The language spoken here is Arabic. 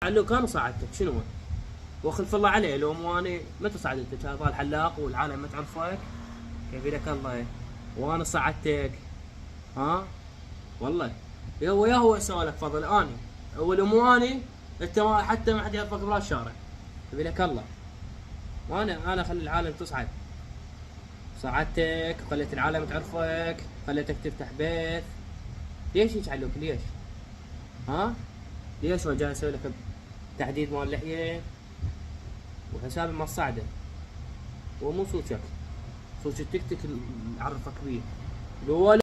علوك انا صعدتك شنو؟ وخلف الله عليه لو مو اني متى صعدتك؟ هذا الحلاق والعالم ما تعرفك كيف لك الله. وانا صعدتك ها والله. يا هو سوى لك فضل اني ولو مو اني انت حتى ما حد يعرفك برا الشارع كيف لك الله. وانا اخلي العالم تصعد. صعدتك خليت العالم تعرفك خليتك تفتح بيت. ليش هيك علوك ليش؟ ها؟ ليش جاي اسوي لك تحديد مال اللحيه وحسابي ما صعده ومو صوتك صوت التيك تك اللي عرفك بيه.